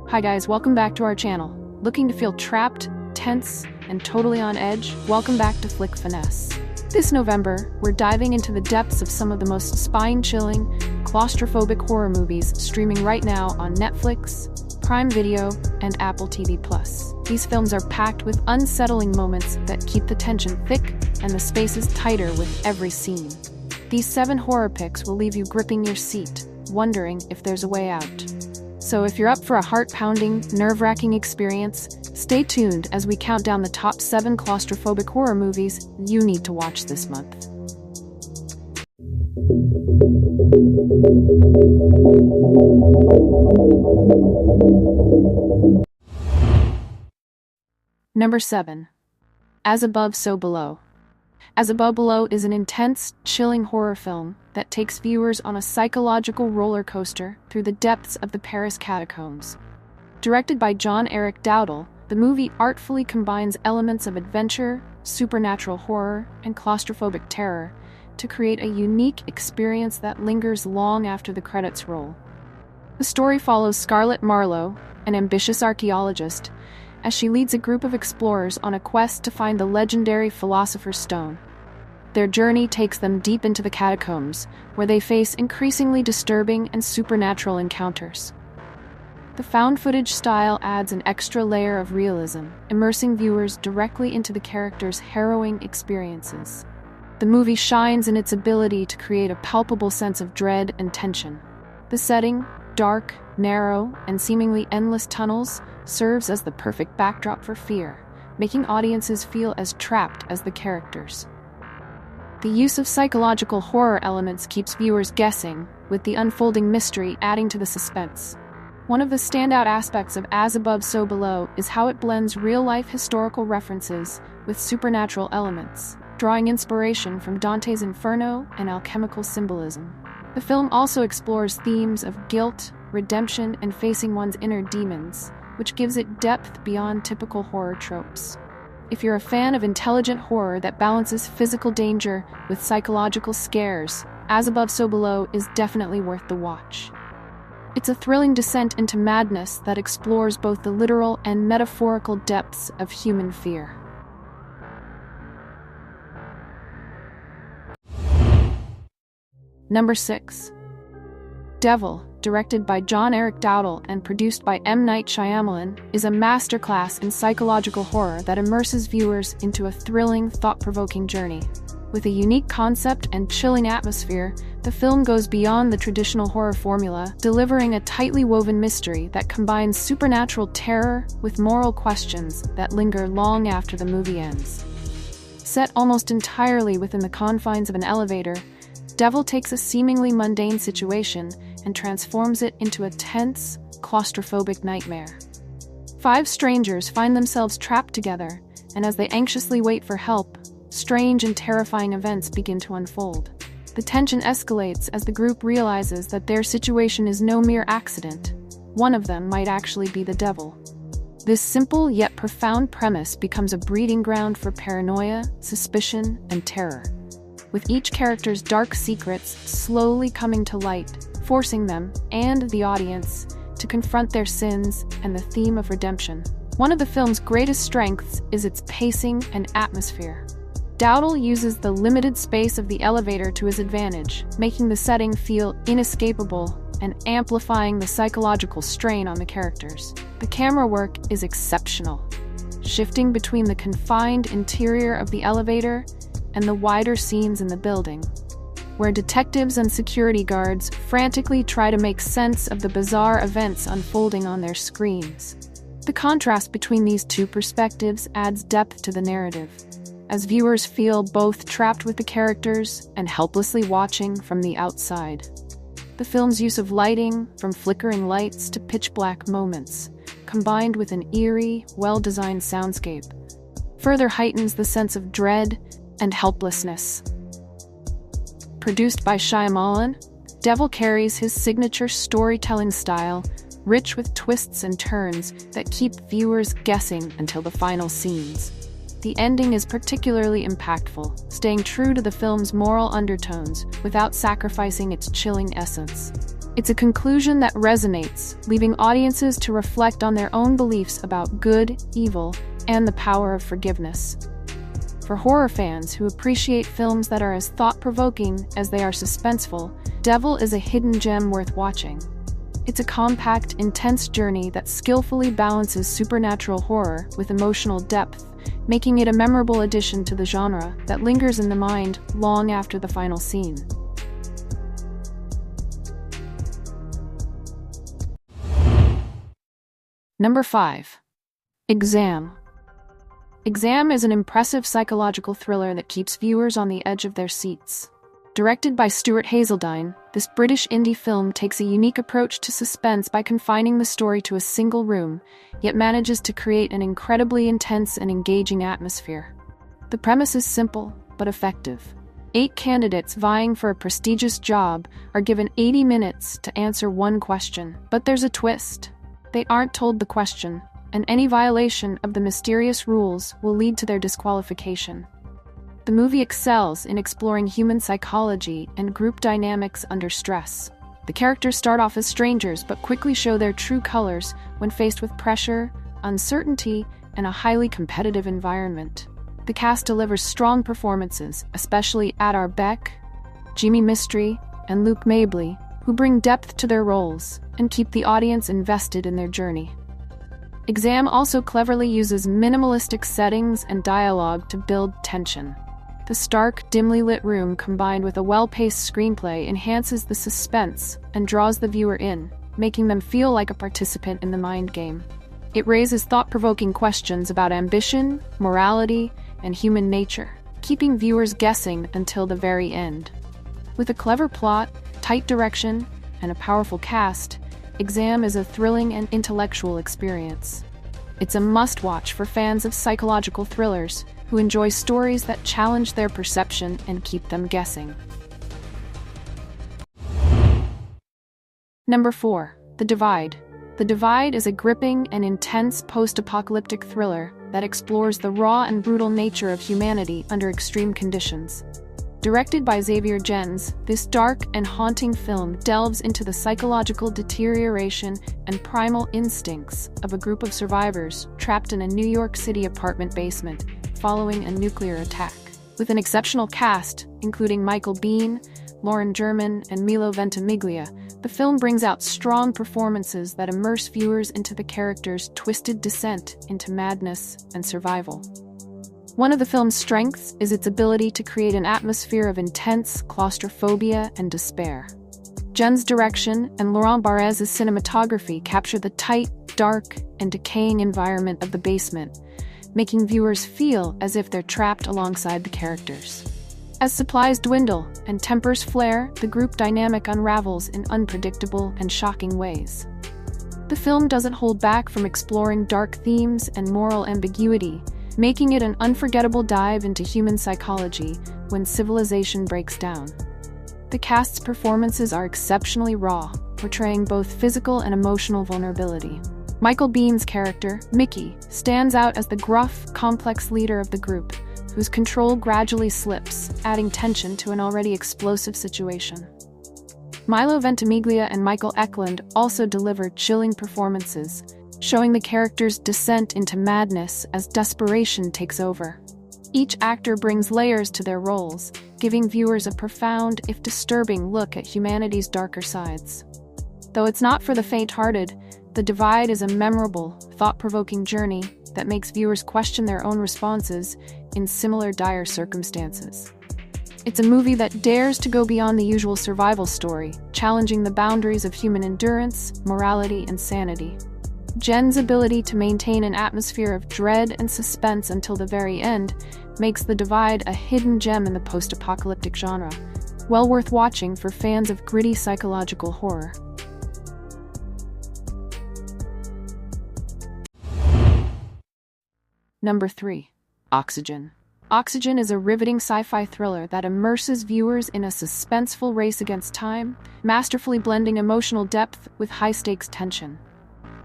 Hi guys, welcome back to our channel. Looking to feel trapped, tense, and totally on edge? Welcome back to Finesse. This November, we're diving into the depths of some of the most spine-chilling, claustrophobic horror movies streaming right now on Netflix, Prime Video, and Apple TV+. These films are packed with unsettling moments that keep the tension thick and the spaces tighter with every scene. These 7 horror picks will leave you gripping your seat, wondering if there's a way out. So if you're up for a heart-pounding, nerve-wracking experience, stay tuned as we count down the top 7 claustrophobic horror movies you need to watch this month. Number 7. As Above, So Below. As Above, Below is an intense, chilling horror film that takes viewers on a psychological roller coaster through the depths of the Paris catacombs. Directed by John-Eric Dowdle, the movie artfully combines elements of adventure, supernatural horror, and claustrophobic terror to create a unique experience that lingers long after the credits roll. The story follows Scarlett Marlowe, an ambitious archaeologist, as she leads a group of explorers on a quest to find the legendary Philosopher's Stone. Their journey takes them deep into the catacombs, where they face increasingly disturbing and supernatural encounters. The found-footage style adds an extra layer of realism, immersing viewers directly into the characters' harrowing experiences. The movie shines in its ability to create a palpable sense of dread and tension. The setting, dark, narrow, and seemingly endless tunnels, serves as the perfect backdrop for fear, making audiences feel as trapped as the characters. The use of psychological horror elements keeps viewers guessing, with the unfolding mystery adding to the suspense. One of the standout aspects of As Above, So Below is how it blends real-life historical references with supernatural elements, drawing inspiration from Dante's Inferno and alchemical symbolism. The film also explores themes of guilt, redemption, and facing one's inner demons, which gives it depth beyond typical horror tropes. If you're a fan of intelligent horror that balances physical danger with psychological scares, As Above, So Below is definitely worth the watch. It's a thrilling descent into madness that explores both the literal and metaphorical depths of human fear. Number 6. Devil, directed by John-Eric Dowdle and produced by M. Night Shyamalan, is a masterclass in psychological horror that immerses viewers into a thrilling, thought-provoking journey. With a unique concept and chilling atmosphere, the film goes beyond the traditional horror formula, delivering a tightly woven mystery that combines supernatural terror with moral questions that linger long after the movie ends. Set almost entirely within the confines of an elevator, Devil takes a seemingly mundane situation and transforms it into a tense, claustrophobic nightmare. 5 strangers find themselves trapped together, and as they anxiously wait for help, strange and terrifying events begin to unfold. The tension escalates as the group realizes that their situation is no mere accident. One of them might actually be the devil. This simple yet profound premise becomes a breeding ground for paranoia, suspicion, and terror, with each character's dark secrets slowly coming to light, forcing them, and the audience, to confront their sins and the theme of redemption. One of the film's greatest strengths is its pacing and atmosphere. Dowdle uses the limited space of the elevator to his advantage, making the setting feel inescapable and amplifying the psychological strain on the characters. The camera work is exceptional, shifting between the confined interior of the elevator and the wider scenes in the building, where detectives and security guards frantically try to make sense of the bizarre events unfolding on their screens. The contrast between these two perspectives adds depth to the narrative, as viewers feel both trapped with the characters and helplessly watching from the outside. The film's use of lighting, from flickering lights to pitch-black moments, combined with an eerie, well-designed soundscape, further heightens the sense of dread and helplessness. Produced by Shyamalan, Devil carries his signature storytelling style, rich with twists and turns that keep viewers guessing until the final scenes. The ending is particularly impactful, staying true to the film's moral undertones without sacrificing its chilling essence. It's a conclusion that resonates, leaving audiences to reflect on their own beliefs about good, evil, and the power of forgiveness. For horror fans who appreciate films that are as thought-provoking as they are suspenseful, Devil is a hidden gem worth watching. It's a compact, intense journey that skillfully balances supernatural horror with emotional depth, making it a memorable addition to the genre that lingers in the mind long after the final scene. Number 5. Exam. Exam is an impressive psychological thriller that keeps viewers on the edge of their seats. Directed by Stuart Hazeldine, this British indie film takes a unique approach to suspense by confining the story to a single room, yet manages to create an incredibly intense and engaging atmosphere. The premise is simple, but effective. 8 candidates vying for a prestigious job are given 80 minutes to answer one question, but there's a twist. They aren't told the question, and any violation of the mysterious rules will lead to their disqualification. The movie excels in exploring human psychology and group dynamics under stress. The characters start off as strangers but quickly show their true colors when faced with pressure, uncertainty, and a highly competitive environment. The cast delivers strong performances, especially Adar Beck, Jimmy Mistry, and Luke Mabley, who bring depth to their roles and keep the audience invested in their journey. Exam also cleverly uses minimalistic settings and dialogue to build tension. The stark, dimly lit room combined with a well-paced screenplay enhances the suspense and draws the viewer in, making them feel like a participant in the mind game. It raises thought-provoking questions about ambition, morality, and human nature, keeping viewers guessing until the very end. With a clever plot, tight direction, and a powerful cast, Exam is a thrilling and intellectual experience. It's a must-watch for fans of psychological thrillers who enjoy stories that challenge their perception and keep them guessing. Number 4. The Divide. The Divide is a gripping and intense post-apocalyptic thriller that explores the raw and brutal nature of humanity under extreme conditions. Directed by Xavier Gens, this dark and haunting film delves into the psychological deterioration and primal instincts of a group of survivors trapped in a New York City apartment basement following a nuclear attack. With an exceptional cast, including Michael Biehn, Lauren German, and Milo Ventimiglia, the film brings out strong performances that immerse viewers into the characters' twisted descent into madness and survival. One of the film's strengths is its ability to create an atmosphere of intense claustrophobia and despair. Jen's direction and Laurent Barrez's cinematography capture the tight, dark, and decaying environment of the basement, making viewers feel as if they're trapped alongside the characters. As supplies dwindle and tempers flare, the group dynamic unravels in unpredictable and shocking ways. The film doesn't hold back from exploring dark themes and moral ambiguity, making it an unforgettable dive into human psychology when civilization breaks down. The cast's performances are exceptionally raw, portraying both physical and emotional vulnerability. Michael Biehn's character, Mickey, stands out as the gruff, complex leader of the group, whose control gradually slips, adding tension to an already explosive situation. Milo Ventimiglia and Michael Eklund also deliver chilling performances, showing the characters' descent into madness as desperation takes over. Each actor brings layers to their roles, giving viewers a profound, if disturbing, look at humanity's darker sides. Though it's not for the faint-hearted, The Divide is a memorable, thought-provoking journey that makes viewers question their own responses in similar dire circumstances. It's a movie that dares to go beyond the usual survival story, challenging the boundaries of human endurance, morality, and sanity. Jen's ability to maintain an atmosphere of dread and suspense until the very end makes The Divide a hidden gem in the post-apocalyptic genre, well worth watching for fans of gritty psychological horror. Number 3. Oxygen. Oxygen is a riveting sci-fi thriller that immerses viewers in a suspenseful race against time, masterfully blending emotional depth with high-stakes tension.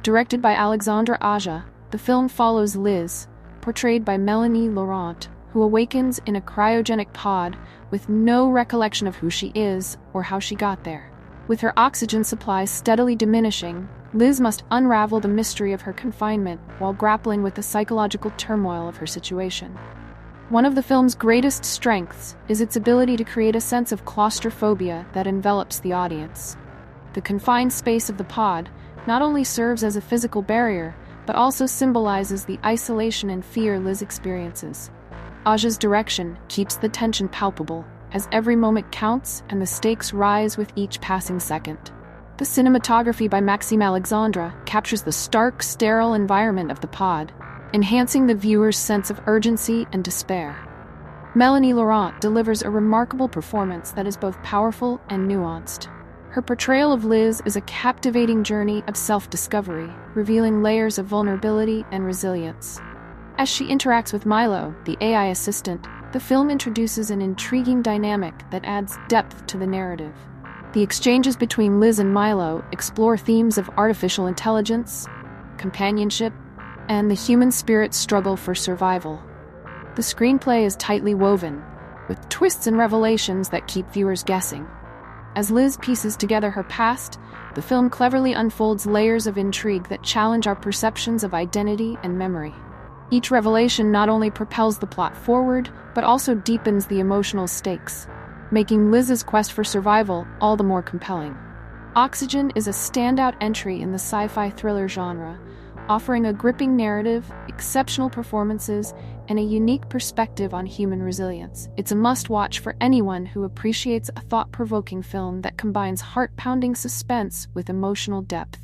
Directed by Alexandre Aja, the film follows Liz, portrayed by Melanie Laurent, who awakens in a cryogenic pod with no recollection of who she is or how she got there. With her oxygen supply steadily diminishing, Liz must unravel the mystery of her confinement while grappling with the psychological turmoil of her situation. One of the film's greatest strengths is its ability to create a sense of claustrophobia that envelops the audience. The confined space of the pod not only serves as a physical barrier, but also symbolizes the isolation and fear Liz experiences. Aja's direction keeps the tension palpable, as every moment counts and the stakes rise with each passing second. The cinematography by Maxime Alexandre captures the stark, sterile environment of the pod, enhancing the viewer's sense of urgency and despair. Melanie Laurent delivers a remarkable performance that is both powerful and nuanced. Her portrayal of Liz is a captivating journey of self-discovery, revealing layers of vulnerability and resilience. As she interacts with Milo, the AI assistant, the film introduces an intriguing dynamic that adds depth to the narrative. The exchanges between Liz and Milo explore themes of artificial intelligence, companionship, and the human spirit's struggle for survival. The screenplay is tightly woven, with twists and revelations that keep viewers guessing. As Liz pieces together her past, the film cleverly unfolds layers of intrigue that challenge our perceptions of identity and memory. Each revelation not only propels the plot forward, but also deepens the emotional stakes, making Liz's quest for survival all the more compelling. Oxygen is a standout entry in the sci-fi thriller genre, offering a gripping narrative, exceptional performances, and a unique perspective on human resilience. It's a must-watch for anyone who appreciates a thought-provoking film that combines heart-pounding suspense with emotional depth.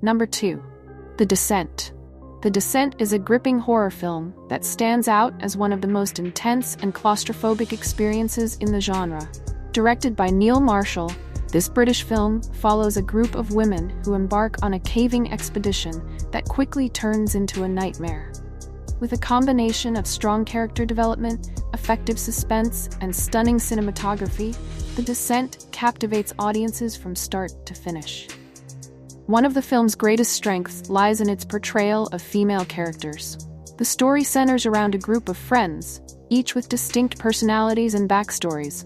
Number 2. The Descent. The Descent is a gripping horror film that stands out as one of the most intense and claustrophobic experiences in the genre. Directed by Neil Marshall, this British film follows a group of women who embark on a caving expedition that quickly turns into a nightmare. With a combination of strong character development, effective suspense, and stunning cinematography, The Descent captivates audiences from start to finish. One of the film's greatest strengths lies in its portrayal of female characters. The story centers around a group of friends, each with distinct personalities and backstories,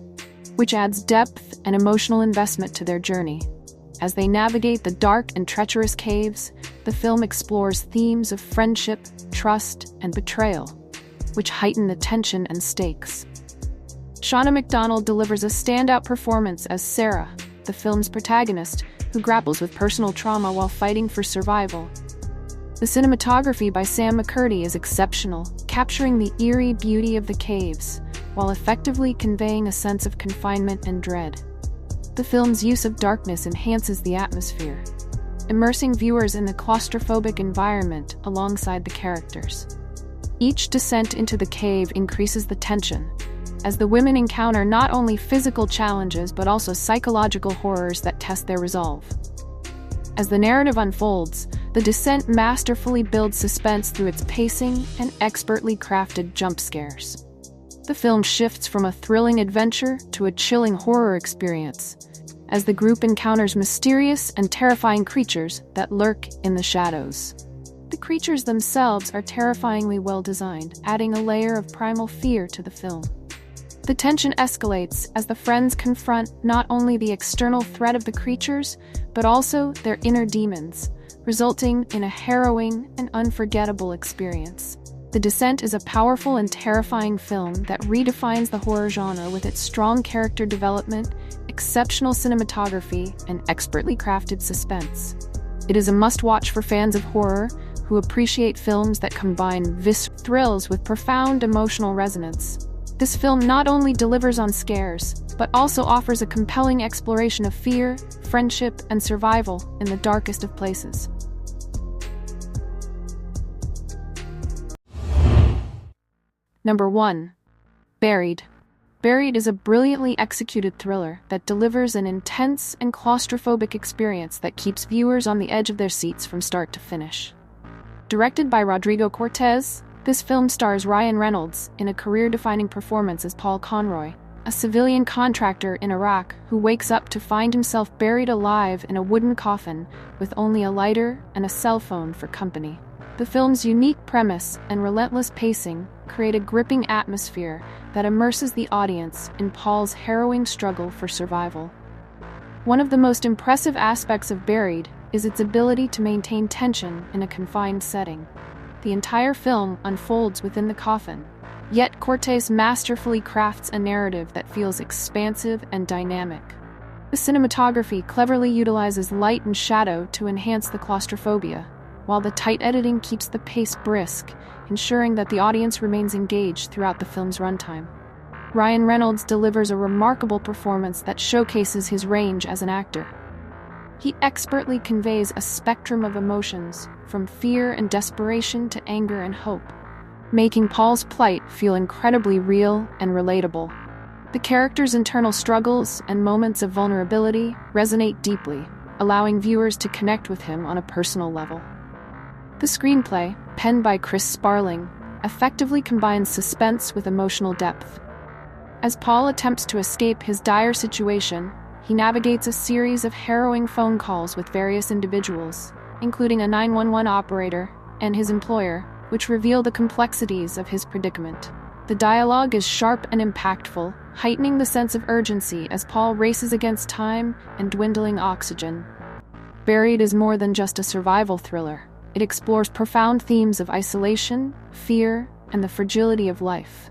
which adds depth and emotional investment to their journey. As they navigate the dark and treacherous caves, the film explores themes of friendship, trust, and betrayal, which heighten the tension and stakes. Shauna Macdonald delivers a standout performance as Sarah, the film's protagonist, who grapples with personal trauma while fighting for survival. The cinematography by Sam McCurdy is exceptional, capturing the eerie beauty of the caves, while effectively conveying a sense of confinement and dread. The film's use of darkness enhances the atmosphere, immersing viewers in the claustrophobic environment alongside the characters. Each descent into the cave increases the tension, as the women encounter not only physical challenges but also psychological horrors that test their resolve. As the narrative unfolds, The Descent masterfully builds suspense through its pacing and expertly crafted jump scares. The film shifts from a thrilling adventure to a chilling horror experience, as the group encounters mysterious and terrifying creatures that lurk in the shadows. The creatures themselves are terrifyingly well designed, adding a layer of primal fear to the film. The tension escalates as the friends confront not only the external threat of the creatures, but also their inner demons, resulting in a harrowing and unforgettable experience. The Descent is a powerful and terrifying film that redefines the horror genre with its strong character development, exceptional cinematography, and expertly crafted suspense. It is a must-watch for fans of horror who appreciate films that combine visceral thrills with profound emotional resonance. This film not only delivers on scares, but also offers a compelling exploration of fear, friendship, and survival in the darkest of places. Number 1. Buried. Buried is a brilliantly executed thriller that delivers an intense and claustrophobic experience that keeps viewers on the edge of their seats from start to finish. Directed by Rodrigo Cortés, this film stars Ryan Reynolds in a career-defining performance as Paul Conroy, a civilian contractor in Iraq who wakes up to find himself buried alive in a wooden coffin with only a lighter and a cell phone for company. The film's unique premise and relentless pacing create a gripping atmosphere that immerses the audience in Paul's harrowing struggle for survival. One of the most impressive aspects of Buried is its ability to maintain tension in a confined setting. The entire film unfolds within the coffin, yet Cortés masterfully crafts a narrative that feels expansive and dynamic. The cinematography cleverly utilizes light and shadow to enhance the claustrophobia, while the tight editing keeps the pace brisk, ensuring that the audience remains engaged throughout the film's runtime. Ryan Reynolds delivers a remarkable performance that showcases his range as an actor. He expertly conveys a spectrum of emotions, from fear and desperation to anger and hope, making Paul's plight feel incredibly real and relatable. The character's internal struggles and moments of vulnerability resonate deeply, allowing viewers to connect with him on a personal level. The screenplay, penned by Chris Sparling, effectively combines suspense with emotional depth. As Paul attempts to escape his dire situation, he navigates a series of harrowing phone calls with various individuals, including a 911 operator and his employer, which reveal the complexities of his predicament. The dialogue is sharp and impactful, heightening the sense of urgency as Paul races against time and dwindling oxygen. Buried is more than just a survival thriller. It explores profound themes of isolation, fear, and the fragility of life.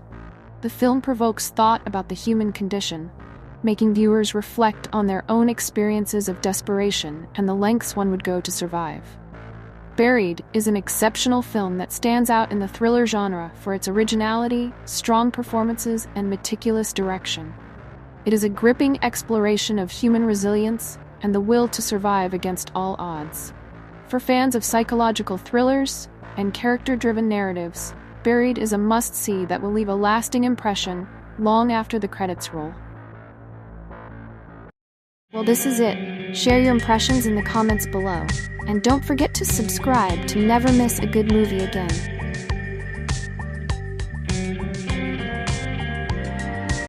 The film provokes thought about the human condition, making viewers reflect on their own experiences of desperation and the lengths one would go to survive. Buried is an exceptional film that stands out in the thriller genre for its originality, strong performances, and meticulous direction. It is a gripping exploration of human resilience and the will to survive against all odds. For fans of psychological thrillers and character-driven narratives, Buried is a must-see that will leave a lasting impression long after the credits roll. Well, this is it. Share your impressions in the comments below. And don't forget to subscribe to never miss a good movie again.